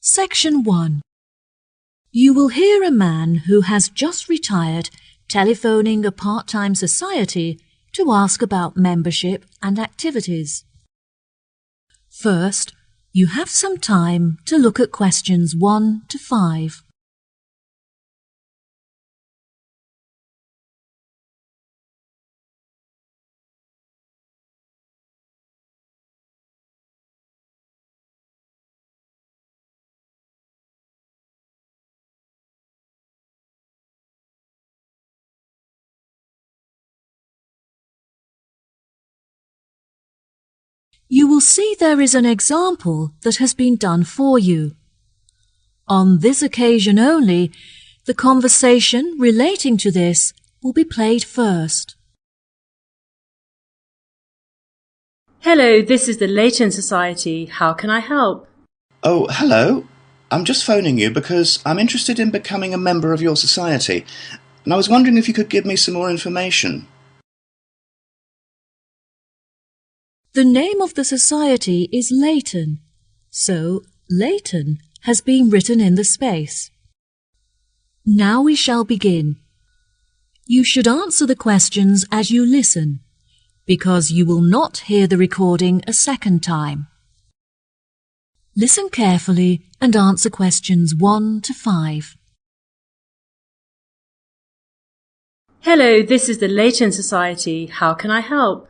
Section 1. You will hear a man who has just retired telephoning a part-time society to ask about membership and activities. First, you have some time to look at questions 1 to 5. You will see there is an example that has been done for you. On this occasion only, the conversation relating to this will be played first. Hello, this is the Leighton Society. How can I help? Oh, hello. I'm just phoning you because I'm interested in becoming a member of your society, and I was wondering if you could give me some more information. The name of the society is Leighton, so Leighton has been written in the space. Now we shall begin. You should answer the questions as you listen, because you will not hear the recording a second time. Listen carefully and answer questions 1 to 5. Hello, this is the Leighton Society. How can I help?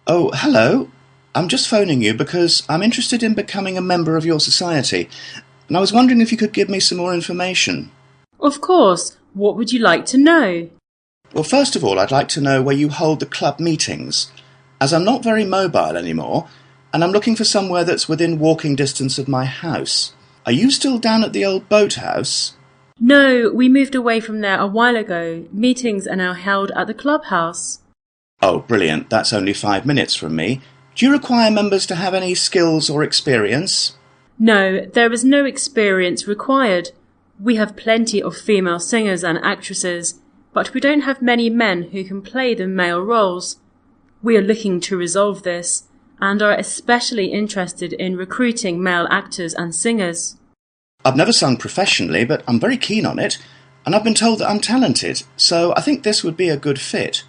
Oh, hello. I'm just phoning you because I'm interested in becoming a member of your society, and I was wondering if you could give me some more information. Of course. What would you like to know? Well, first of all, I'd like to know where you hold the club meetings, as I'm not very mobile anymore, and I'm looking for somewhere that's within walking distance of my house. Are you still down at the old boathouse? No, we moved away from there a while ago. Meetings are now held at the clubhouse. Oh, brilliant. That's only 5 minutes from me. Do you require members to have any skills or experience? No, there is no experience required. We have plenty of female singers and actresses, but we don't have many men who can play the male roles. We are looking to resolve this, and are especially interested in recruiting male actors and singers. I've never sung professionally, but I'm very keen on it, and I've been told that I'm talented, so I think this would be a good fit.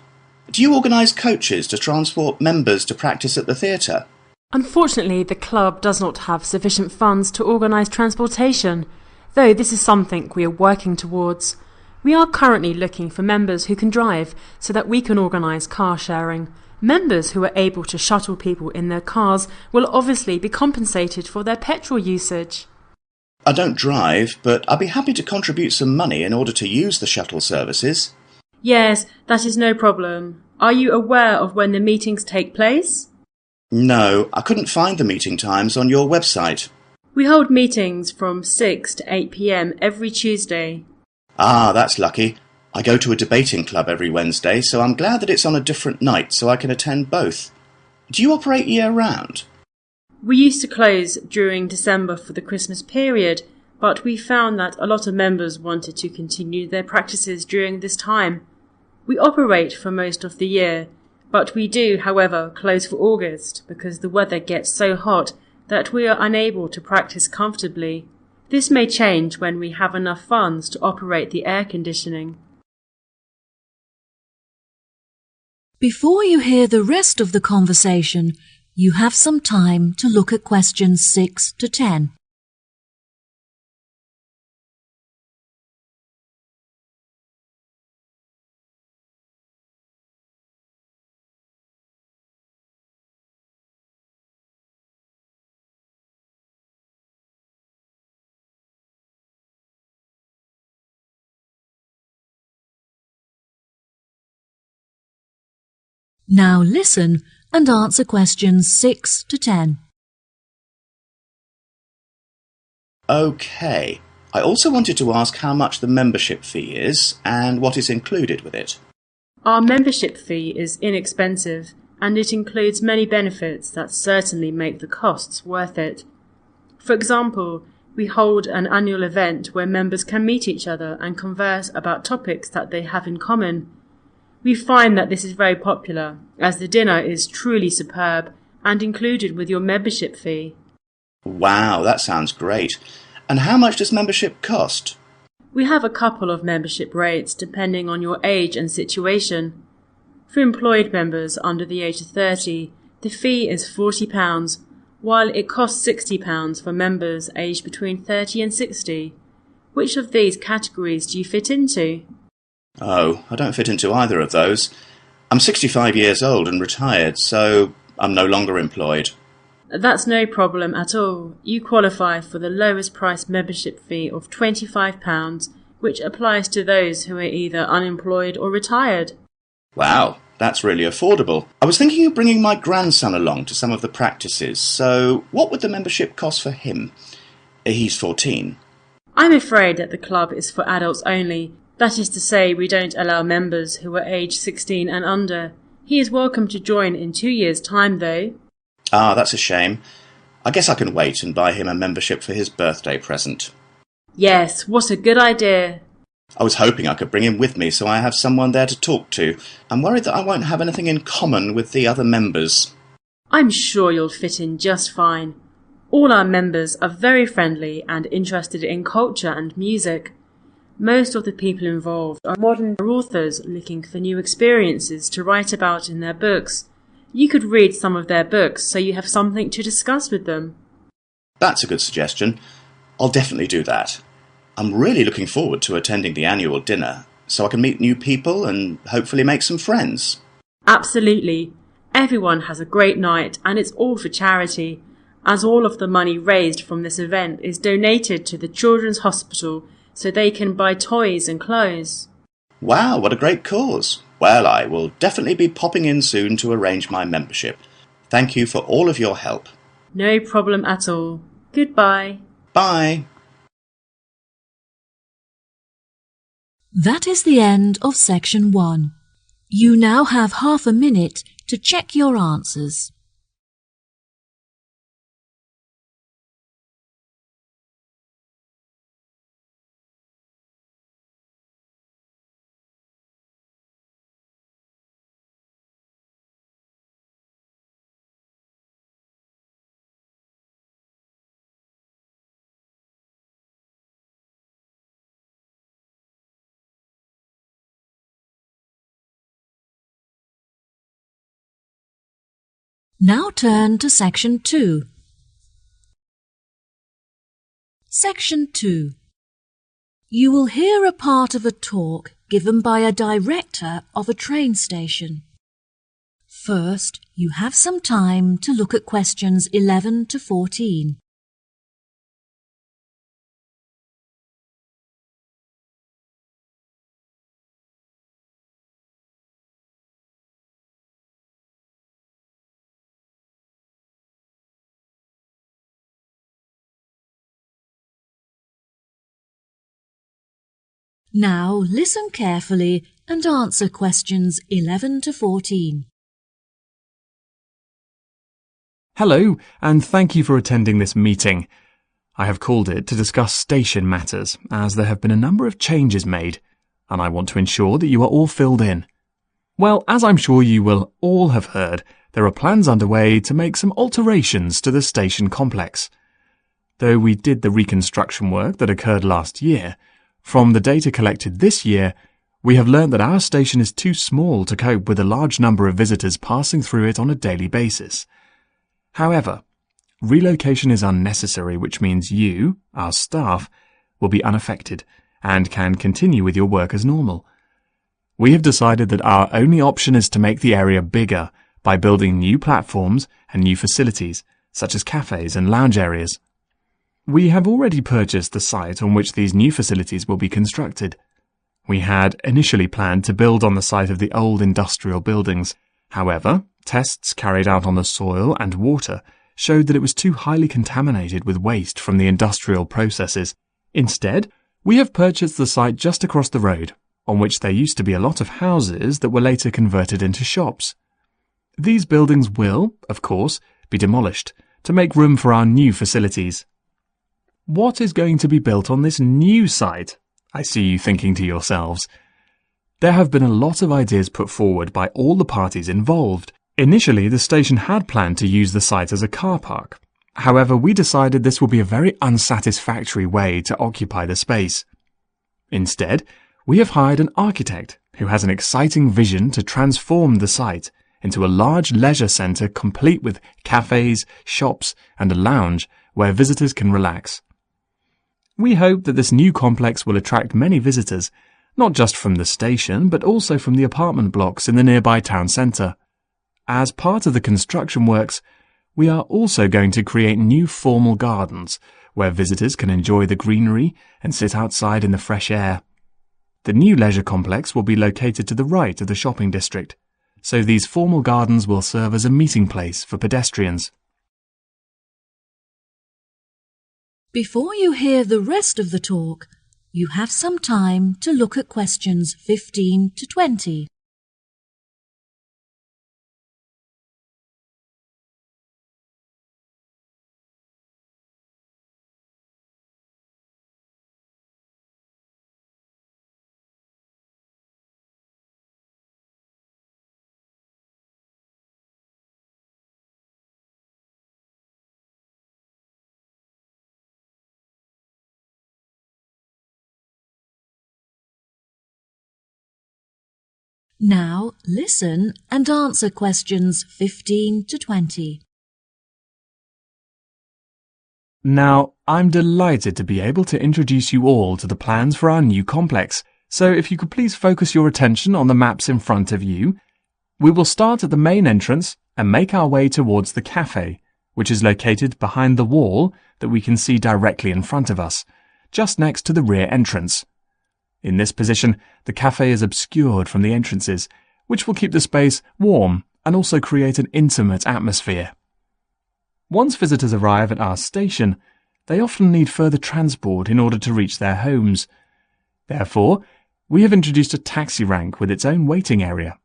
Do you organise coaches to transport members to practice at the theatre? Unfortunately, the club does not have sufficient funds to organise transportation, though this is something we are working towards. We are currently looking for members who can drive so that we can organise car sharing. Members who are able to shuttle people in their cars will obviously be compensated for their petrol usage. I don't drive, but I'd be happy to contribute some money in order to use the shuttle services. Yes, that is no problem. Are you aware of when the meetings take place? No, I couldn't find the meeting times on your website. We hold meetings from 6 to 8 p.m. every Tuesday. Ah, that's lucky. I go to a debating club every Wednesday, so I'm glad that it's on a different night so I can attend both. Do you operate year-round? We used to close during December for the Christmas period, but we found that a lot of members wanted to continue their practices during this time. We operate for most of the year, but we do, however, close for August because the weather gets so hot that we are unable to practice comfortably. This may change when we have enough funds to operate the air conditioning. Before you hear the rest of the conversation, you have some time to look at questions 6 to 10. Now listen and answer questions 6 to 10. OK. I also wanted to ask how much the membership fee is and what is included with it. Our membership fee is inexpensive and it includes many benefits that certainly make the costs worth it. For example, We hold an annual event where members can meet each other and converse about topics that they have in common. We find that this is very popular, as the dinner is truly superb and included with your membership fee. Wow, that sounds great. And how much does membership cost? We have a couple of membership rates depending on your age and situation. For employed members under the age of 30, the fee is £40, while it costs £60 for members aged between 30 and 60. Which of these categories do you fit into? Oh, I don't fit into either of those. I'm 65 years old and retired, so I'm no longer employed. That's no problem at all. You qualify for the lowest price membership fee of £25, which applies to those who are either unemployed or retired. Wow, that's really affordable. I was thinking of bringing my grandson along to some of the practices, so what would the membership cost for him? He's 14. I'm afraid that the club is for adults only. That is to say, we don't allow members who are aged 16 and under. He is welcome to join in 2 years' time, though. Ah, that's a shame. I guess I can wait and buy him a membership for his birthday present. Yes, what a good idea. I was hoping I could bring him with me so I have someone there to talk to. I'm worried that I won't have anything in common with the other members. I'm sure you'll fit in just fine. All our members are very friendly and interested in culture and music. Most of the people involved are modern authors looking for new experiences to write about in their books. You could read some of their books so you have something to discuss with them. That's a good suggestion. I'll definitely do that. I'm really looking forward to attending the annual dinner, so I can meet new people and hopefully make some friends. Absolutely. Everyone has a great night and it's all for charity, as all of the money raised from this event is donated to the Children's Hospital so they can buy toys and clothes. Wow, what a great cause. Well, I will definitely be popping in soon to arrange my membership. Thank you for all of your help. No problem at all. Goodbye. Bye. That is the end of section 1. You now have half a minute to check your answers. Now turn to section 2. Section 2. You will hear a part of a talk given by a director of a train station. First, you have some time to look at questions 11 to 14. Now listen carefully and answer questions 11 to 14. Hello, and thank you for attending this meeting. I have called it to discuss station matters, as there have been a number of changes made, and I want to ensure that you are all filled in. Well, as I'm sure you will all have heard, there are plans underway to make some alterations to the station complex. Though we did the reconstruction work that occurred last year, from the data collected this year, we have learned that our station is too small to cope with a large number of visitors passing through it on a daily basis. However, relocation is unnecessary, which means you, our staff, will be unaffected and can continue with your work as normal. We have decided that our only option is to make the area bigger by building new platforms and new facilities, such as cafes and lounge areas. We have already purchased the site on which these new facilities will be constructed. We had initially planned to build on the site of the old industrial buildings. However, tests carried out on the soil and water showed that it was too highly contaminated with waste from the industrial processes. Instead, we have purchased the site just across the road, on which there used to be a lot of houses that were later converted into shops. These buildings will, of course, be demolished to make room for our new facilities. What is going to be built on this new site? I see you thinking to yourselves. There have been a lot of ideas put forward by all the parties involved. Initially, the station had planned to use the site as a car park. However, we decided this would be a very unsatisfactory way to occupy the space. Instead, we have hired an architect who has an exciting vision to transform the site into a large leisure centre complete with cafes, shops and a lounge where visitors can relax. We hope that this new complex will attract many visitors, not just from the station but also from the apartment blocks in the nearby town centre. As part of the construction works, we are also going to create new formal gardens where visitors can enjoy the greenery and sit outside in the fresh air. The new leisure complex will be located to the right of the shopping district, so these formal gardens will serve as a meeting place for pedestrians. Before you hear the rest of the talk, you have some time to look at questions 15 to 20. Now listen and answer questions 15 to 20. Now, I'm delighted to be able to introduce you all to the plans for our new complex, so if you could please focus your attention on the maps in front of you. We will start at the main entrance and make our way towards the cafe, which is located behind the wall that we can see directly in front of us, just next to the rear entrance. In this position, the cafe is obscured from the entrances, which will keep the space warm and also create an intimate atmosphere. Once visitors arrive at our station, they often need further transport in order to reach their homes. Therefore, we have introduced a taxi rank with its own waiting area.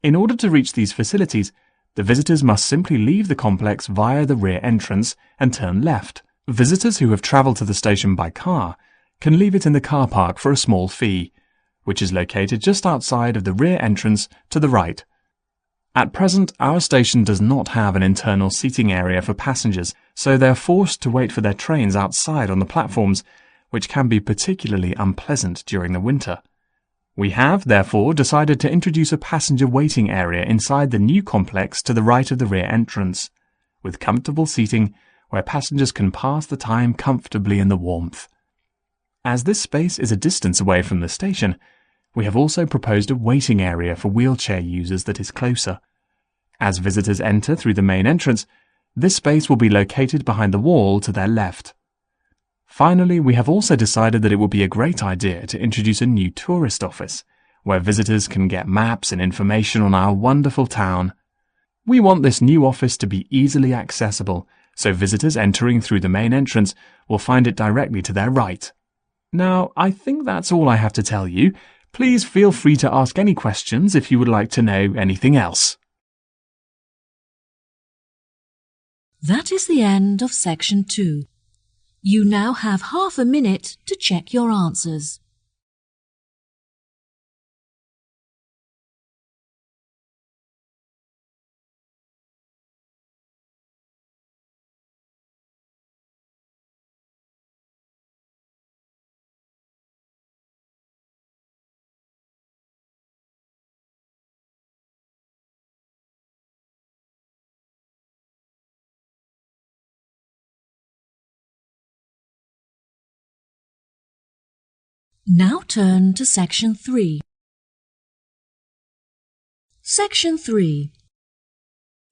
In order to reach these facilities, the visitors must simply leave the complex via the rear entrance and turn left. Visitors who have travelled to the station by car can leave it in the car park for a small fee, which is located just outside of the rear entrance to the right. At present, our station does not have an internal seating area for passengers, so they are forced to wait for their trains outside on the platforms, which can be particularly unpleasant during the winter. We have, therefore, decided to introduce a passenger waiting area inside the new complex to the right of the rear entrance, with comfortable seating where passengers can pass the time comfortably in the warmth. As this space is a distance away from the station, we have also proposed a waiting area for wheelchair users that is closer. As visitors enter through the main entrance, this space will be located behind the wall to their left. Finally, we have also decided that it would be a great idea to introduce a new tourist office, where visitors can get maps and information on our wonderful town. We want this new office to be easily accessible, so visitors entering through the main entrance will find it directly to their right. Now, I think that's all I have to tell you. Please feel free to ask any questions if you would like to know anything else. That is the end of section 2. You now have half a minute to check your answers. Now turn to section 3. Section 3.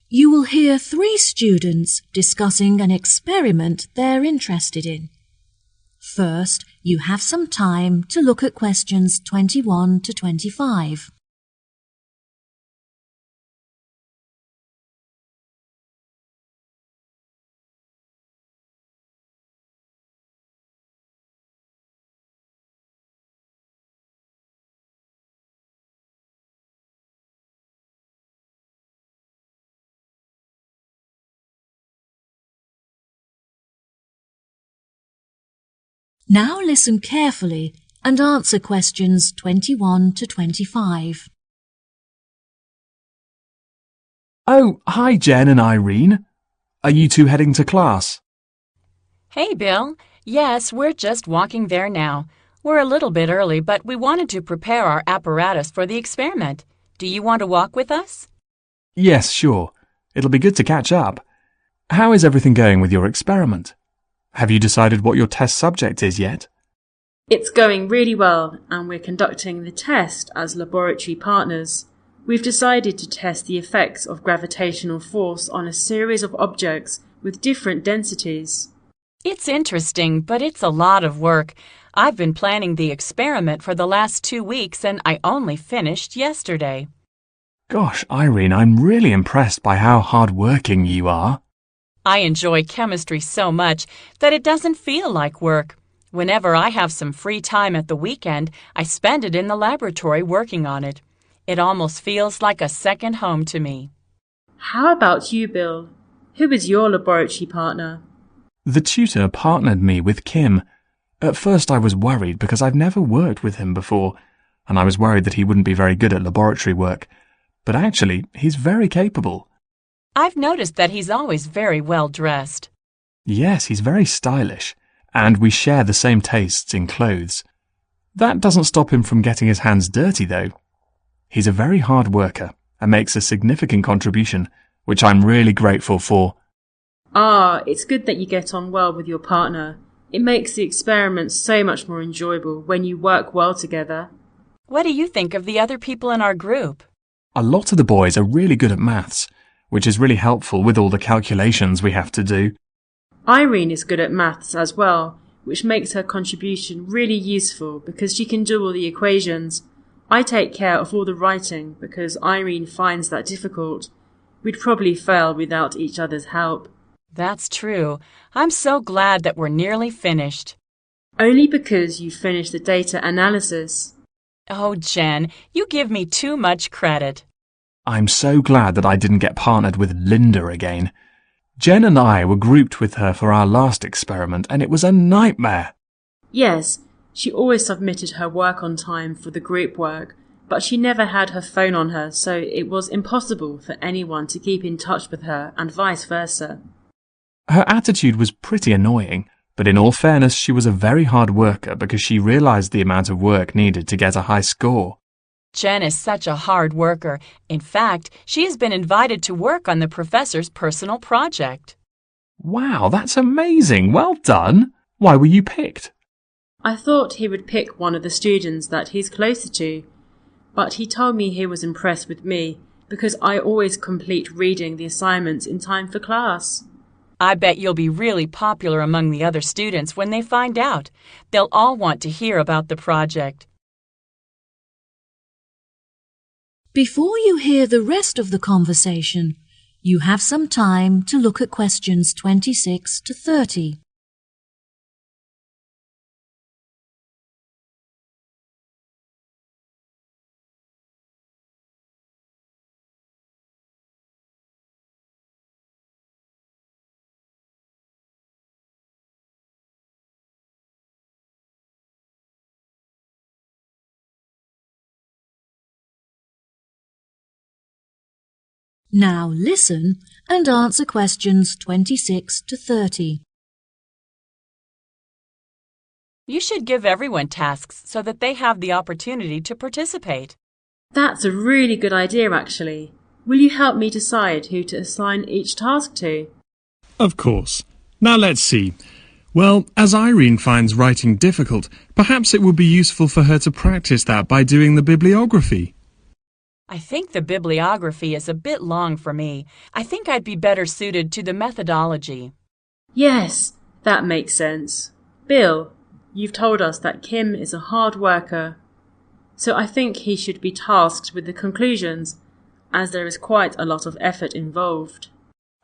You will hear 3 students discussing an experiment they're interested in. First, you have some time to look at questions 21 to 25. Now listen carefully and answer questions 21 to 25. Oh, hi Jen and Irene. Are you two heading to class? Hey, Bill. Yes, we're just walking there now. We're a little bit early, but we wanted to prepare our apparatus for the experiment. Do you want to walk with us? Yes, sure. It'll be good to catch up. How is everything going with your experiment? Have you decided what your test subject is yet? It's going really well, and we're conducting the test as laboratory partners. We've decided to test the effects of gravitational force on a series of objects with different densities. It's interesting, but it's a lot of work. I've been planning the experiment for the last 2 weeks, and I only finished yesterday. Gosh, Irene, I'm really impressed by how hard-working you are. I enjoy chemistry so much that it doesn't feel like work. Whenever I have some free time at the weekend, I spend it in the laboratory working on it. It almost feels like a second home to me. How about you, Bill? Who is your laboratory partner? The tutor partnered me with Kim. At first I was worried because I've never worked with him before, and I was worried that he wouldn't be very good at laboratory work. But actually, he's very capable. I've noticed that he's always very well dressed. Yes, he's very stylish, and we share the same tastes in clothes. That doesn't stop him from getting his hands dirty, though. He's a very hard worker and makes a significant contribution, which I'm really grateful for. It's good that you get on well with your partner. It makes the experiment so much more enjoyable when you work well together. What do you think of the other people in our group? A lot of the boys are really good at maths, which is really helpful with all the calculations we have to do. Irene is good at maths as well, which makes her contribution really useful because she can do all the equations. I take care of all the writing because Irene finds that difficult. We'd probably fail without each other's help. That's true. I'm so glad that we're nearly finished. Only because you finished the data analysis. Oh, Jen, you give me too much credit. I'm so glad that I didn't get partnered with Linda again. Jen and I were grouped with her for our last experiment, and it was a nightmare. Yes, she always submitted her work on time for the group work, but she never had her phone on her, so it was impossible for anyone to keep in touch with her and vice versa. Her attitude was pretty annoying, but in all fairness, she was a very hard worker because she realized the amount of work needed to get a high score. Jen is such a hard worker. In fact, she has been invited to work on the professor's personal project. Wow, that's amazing. Well done. Why were you picked? I thought he would pick one of the students that he's closer to, but he told me he was impressed with me because I always complete reading the assignments in time for class. I bet you'll be really popular among the other students when they find out. They'll all want to hear about the project. Before you hear the rest of the conversation, you have some time to look at questions 26 to 30. Now listen and answer questions 26 to 30. You should give everyone tasks so that they have the opportunity to participate. That's a really good idea, actually. Will you help me decide who to assign each task to? Of course. Now let's see. Well, as Irene finds writing difficult, perhaps it would be useful for her to practice that by doing the bibliography. I think the bibliography is a bit long for me. I think I'd be better suited to the methodology. Yes, that makes sense. Bill, you've told us that Kim is a hard worker, so I think he should be tasked with the conclusions, as there is quite a lot of effort involved.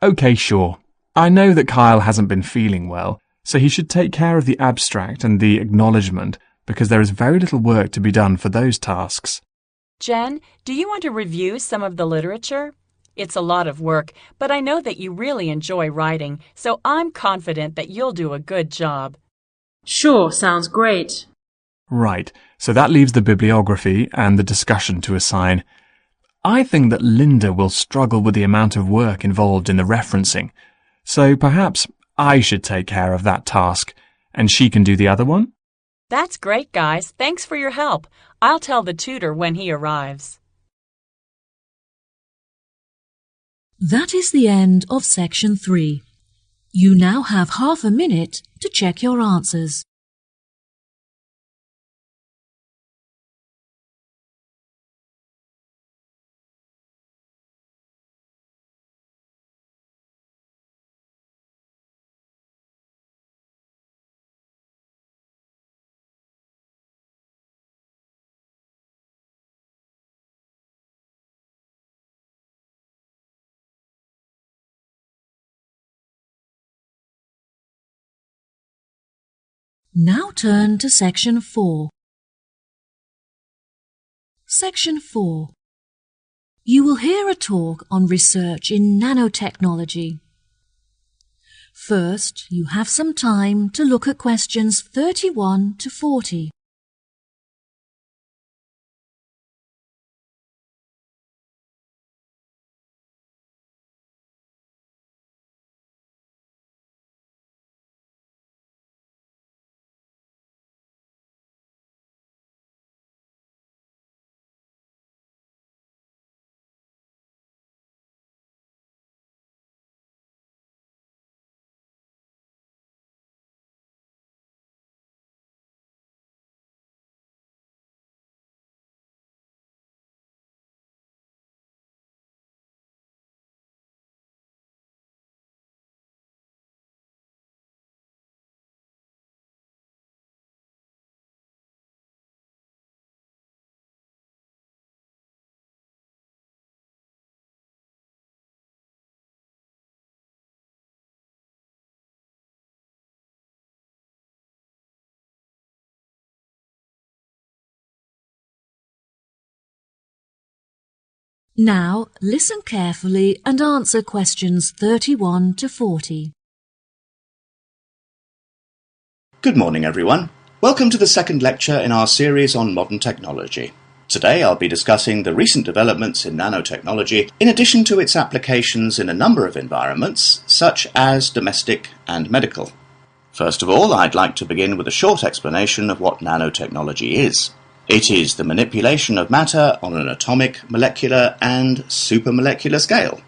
Okay, sure. I know that Kyle hasn't been feeling well, so he should take care of the abstract and the acknowledgement because there is very little work to be done for those tasks. Jen, do you want to review some of the literature? It's a lot of work, but I know that you really enjoy writing, so I'm confident that you'll do a good job. Sure, sounds great. Right, so that leaves the bibliography and the discussion to assign. I think that Linda will struggle with the amount of work involved in the referencing, so perhaps I should take care of that task, and she can do the other one? That's great, guys. Thanks for your help. I'll tell the tutor when he arrives. That is the end of section 3. You now have half a minute to check your answers. Now turn to section 4. Section 4. You will hear a talk on research in nanotechnology. First, you have some time to look at questions 31 to 40. Now, listen carefully and answer questions 31 to 40. Good morning, everyone. Welcome to the second lecture in our series on modern technology. Today I'll be discussing the recent developments in nanotechnology in addition to its applications in a number of environments, such as domestic and medical. First of all, I'd like to begin with a short explanation of what nanotechnology is. It is the manipulation of matter on an atomic, molecular and supramolecular scale.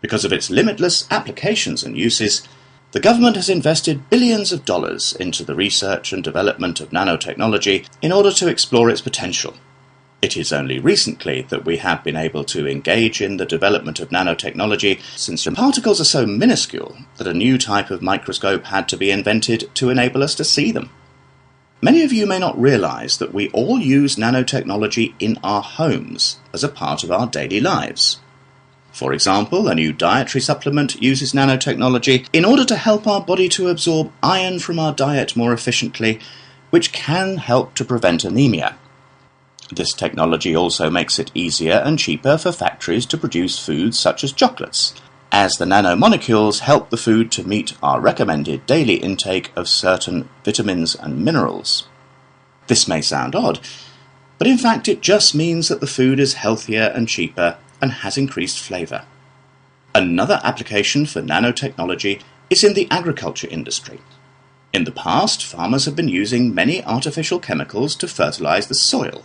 Because of its limitless applications and uses, the government has invested billions of dollars into the research and development of nanotechnology in order to explore its potential. It is only recently that we have been able to engage in the development of nanotechnology, since the particles are so minuscule that a new type of microscope had to be invented to enable us to see them. Many of you may not realize that we all use nanotechnology in our homes as a part of our daily lives. For example, a new dietary supplement uses nanotechnology in order to help our body to absorb iron from our diet more efficiently, which can help to prevent anemia. This technology also makes it easier and cheaper for factories to produce foods such as chocolates, as the nanomolecules help the food to meet our recommended daily intake of certain vitamins and minerals. This may sound odd, but in fact it just means that the food is healthier and cheaper and has increased flavour. Another application for nanotechnology is in the agriculture industry. In the past, farmers have been using many artificial chemicals to fertilise the soil,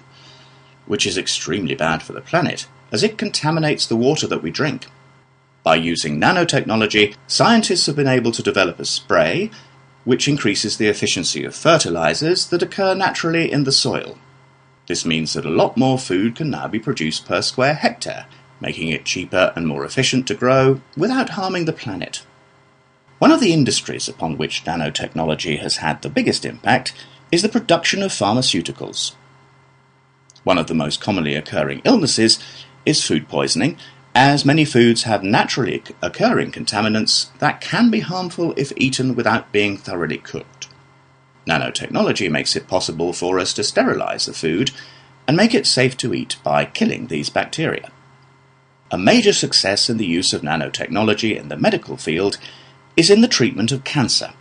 which is extremely bad for the planet, as it contaminates the water that we drink. By using nanotechnology, scientists have been able to develop a spray which increases the efficiency of fertilizers that occur naturally in the soil. This means that a lot more food can now be produced per square hectare, making it cheaper and more efficient to grow without harming the planet. One of the industries upon which nanotechnology has had the biggest impact is the production of pharmaceuticals. One of the most commonly occurring illnesses is food poisoning, as many foods have naturally occurring contaminants that can be harmful if eaten without being thoroughly cooked. Nanotechnology makes it possible for us to sterilize the food and make it safe to eat by killing these bacteria. A major success in the use of nanotechnology in the medical field is in the treatment of cancer.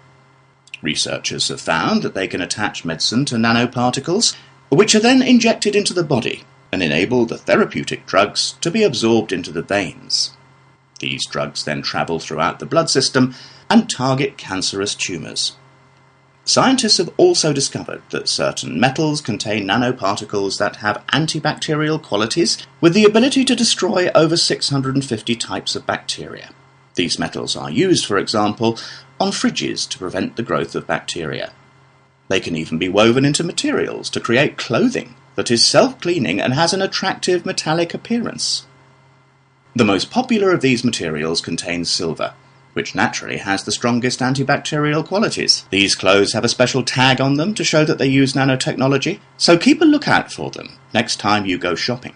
Researchers have found that they can attach medicine to nanoparticles, which are then injected into the body and enable the therapeutic drugs to be absorbed into the veins. These drugs then travel throughout the blood system and target cancerous tumours. Scientists have also discovered that certain metals contain nanoparticles that have antibacterial qualities with the ability to destroy over 650 types of bacteria. These metals are used, for example, on fridges to prevent the growth of bacteria. They can even be woven into materials to create clothing that is self-cleaning and has an attractive metallic appearance. The most popular of these materials contains silver, which naturally has the strongest antibacterial qualities. These clothes have a special tag on them to show that they use nanotechnology, so keep a lookout for them next time you go shopping.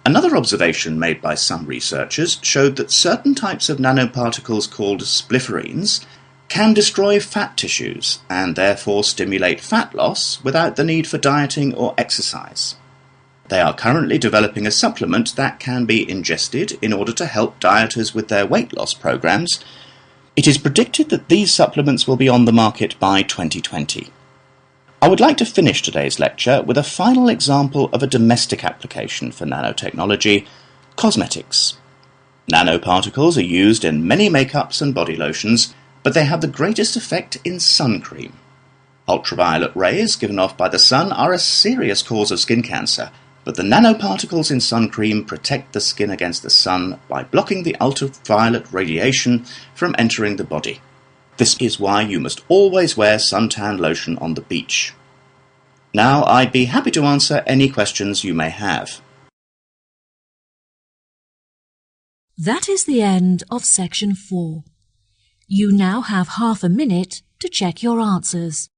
Another observation made by some researchers showed that certain types of nanoparticles called splifferines can destroy fat tissues and therefore stimulate fat loss without the need for dieting or exercise. They are currently developing a supplement that can be ingested in order to help dieters with their weight loss programs. It is predicted that these supplements will be on the market by 2020. I would like to finish today's lecture with a final example of a domestic application for nanotechnology: cosmetics. Nanoparticles are used in many makeups and body lotions, but they have the greatest effect in sun cream. Ultraviolet rays given off by the sun are a serious cause of skin cancer, but the nanoparticles in sun cream protect the skin against the sun by blocking the ultraviolet radiation from entering the body. This is why you must always wear suntan lotion on the beach. Now, I'd be happy to answer any questions you may have. That is the end of section 4. You now have half a minute to check your answers.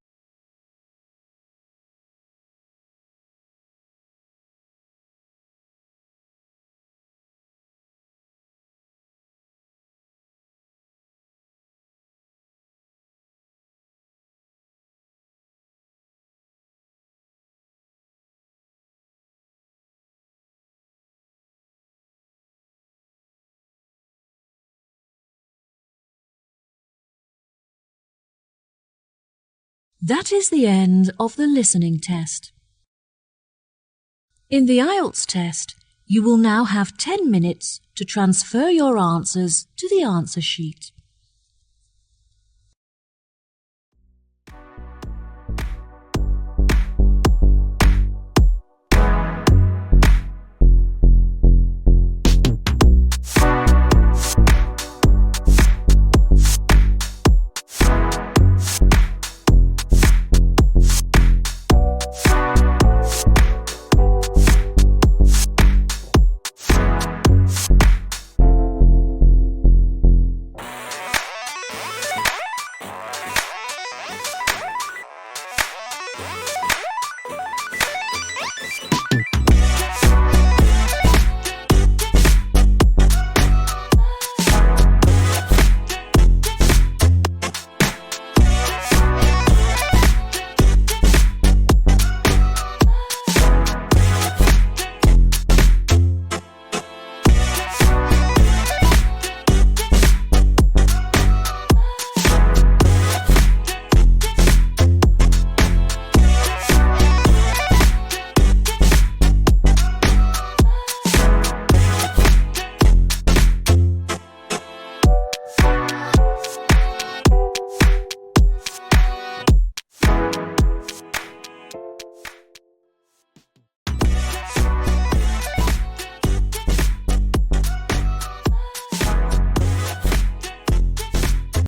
That is the end of the listening test. In the IELTS test, you will now have 10 minutes to transfer your answers to the answer sheet.